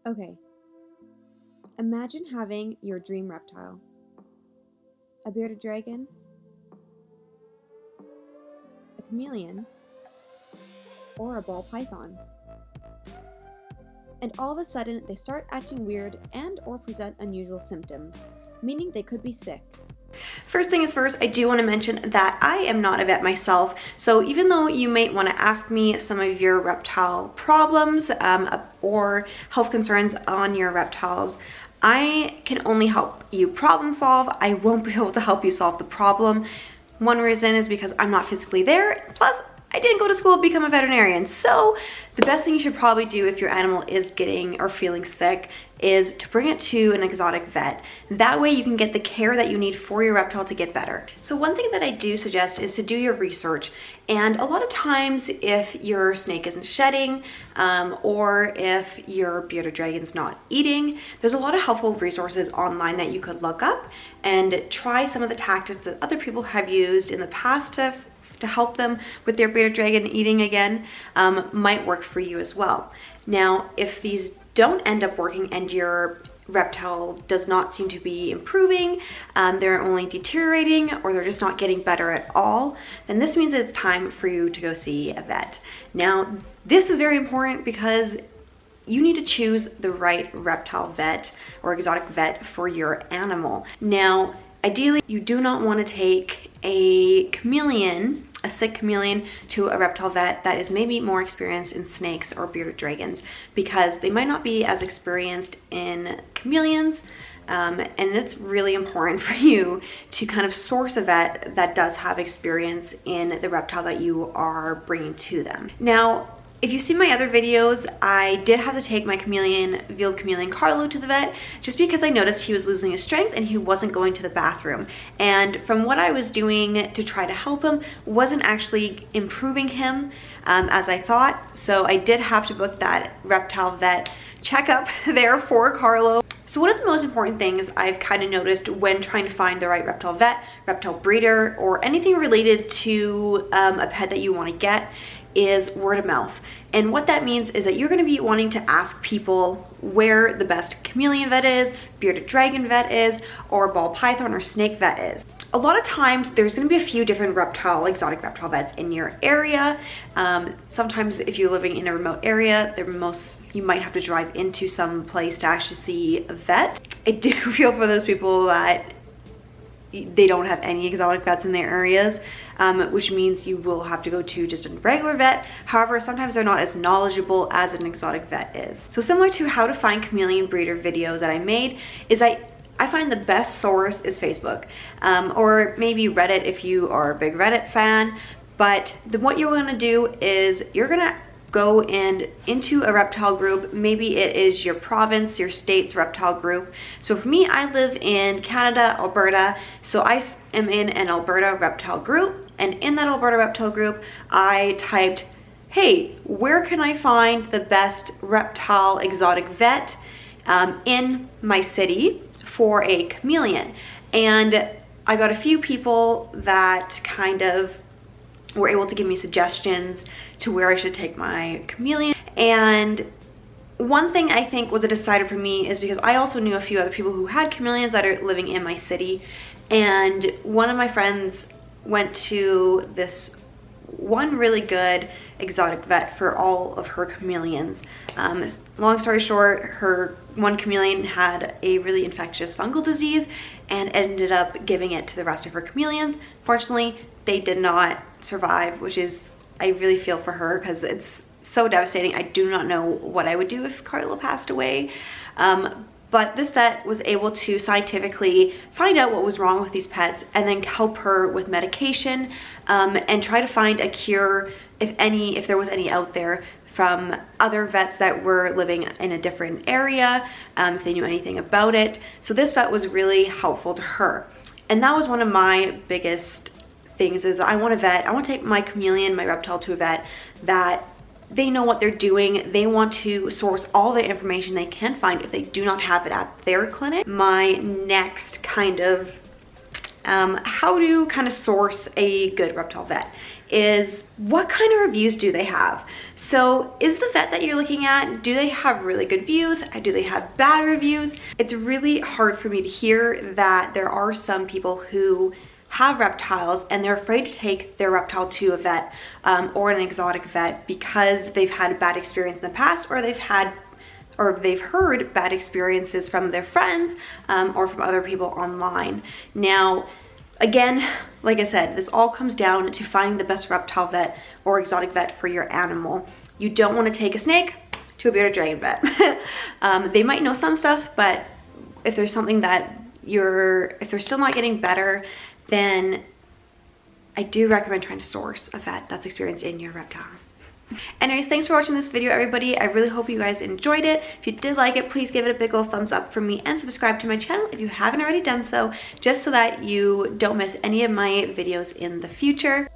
Okay, imagine having your dream reptile. A bearded dragon, a chameleon, or a ball python. And all of a sudden, they start acting weird and or present unusual symptoms, meaning they could be sick. First thing is first, I do want to mention that I am not a vet myself, so even though you might want to ask me some of your reptile problems or health concerns on your reptiles, I can only help you problem solve. I won't be able to help you solve the problem. One reason is because I'm not physically there, plus I didn't go to school to become a veterinarian. So the best thing you should probably do if your animal is getting or feeling sick is to bring it to an exotic vet. That way you can get the care that you need for your reptile to get better. So one thing that I do suggest is to do your research. And a lot of times if your snake isn't shedding or if your bearded dragon's not eating, there's a lot of helpful resources online that you could look up and try some of the tactics that other people have used in the past to help them with their bearded dragon eating again might work for you as well. Now, if these don't end up working and your reptile does not seem to be improving, they're only deteriorating, or they're just not getting better at all, then this means it's time for you to go see a vet. Now, this is very important because you need to choose the right reptile vet or exotic vet for your animal. Now, ideally, you do not want to take a sick chameleon to a reptile vet that is maybe more experienced in snakes or bearded dragons, because they might not be as experienced in chameleons. And it's really important for you to kind of source a vet that does have experience in the reptile that you are bringing to them. Now, if you've seen my other videos, I did have to take my veiled chameleon Carlo to the vet just because I noticed he was losing his strength and he wasn't going to the bathroom. And from what I was doing to try to help him, wasn't actually improving him as I thought. So I did have to book that reptile vet checkup there for Carlo. So one of the most important things I've kind of noticed when trying to find the right reptile vet, reptile breeder, or anything related to a pet that you want to get is word of mouth. And what that means is that you're going to be wanting to ask people where the best chameleon vet is, bearded dragon vet is, or ball python or snake vet is. A lot of times there's going to be a few different exotic reptile vets in your area. Sometimes if you're living in a remote area, you might have to drive into some place to actually see a vet. I do feel for those people that they don't have any exotic vets in their areas, which means you will have to go to just a regular vet. However, sometimes they're not as knowledgeable as an exotic vet is. So similar to how to find chameleon breeder video that I made, is I find the best source is Facebook, or maybe Reddit if you are a big Reddit fan. But what you're gonna do is you're gonna go into a reptile group. Maybe it is your province, your state's reptile group. So for me, I live in Canada, Alberta. So I am in an Alberta reptile group. And in that Alberta reptile group, I typed, hey, where can I find the best reptile exotic vet in my city for a chameleon? And I got a few people that kind of were able to give me suggestions to where I should take my chameleon. And one thing I think was a decider for me is because I also knew a few other people who had chameleons that are living in my city. And one of my friends went to this one really good exotic vet for all of her chameleons. Long story short, her one chameleon had a really infectious fungal disease and ended up giving it to the rest of her chameleons. Fortunately, they did not survive, which is, I really feel for her because it's so devastating. I do not know what I would do if Carlo passed away. But this vet was able to scientifically find out what was wrong with these pets and then help her with medication and try to find a cure, if there was any out there, from other vets that were living in a different area, if they knew anything about it. So this vet was really helpful to her. And that was one of my biggest things, is I want to take my chameleon, my reptile, to a vet that they know what they're doing. They want to source all the information they can find if they do not have it at their clinic. My next kind of how to kind of source a good reptile vet is what kind of reviews do they have? So is the vet that you're looking at, do they have really good views? Do they have bad reviews? It's really hard for me to hear that there are some people who have reptiles and they're afraid to take their reptile to a vet or an exotic vet because they've had a bad experience in the past, or they've heard bad experiences from their friends or from other people online. Now, again, like I said, this all comes down to finding the best reptile vet or exotic vet for your animal. You don't want to take a snake to a bearded dragon vet. They might know some stuff, but if there's something that if they're still not getting better, then I do recommend trying to source a vet that's experienced in your reptile. Anyways, thanks for watching this video, everybody. I really hope you guys enjoyed it. If you did like it, please give it a big old thumbs up from me and subscribe to my channel if you haven't already done so, just so that you don't miss any of my videos in the future.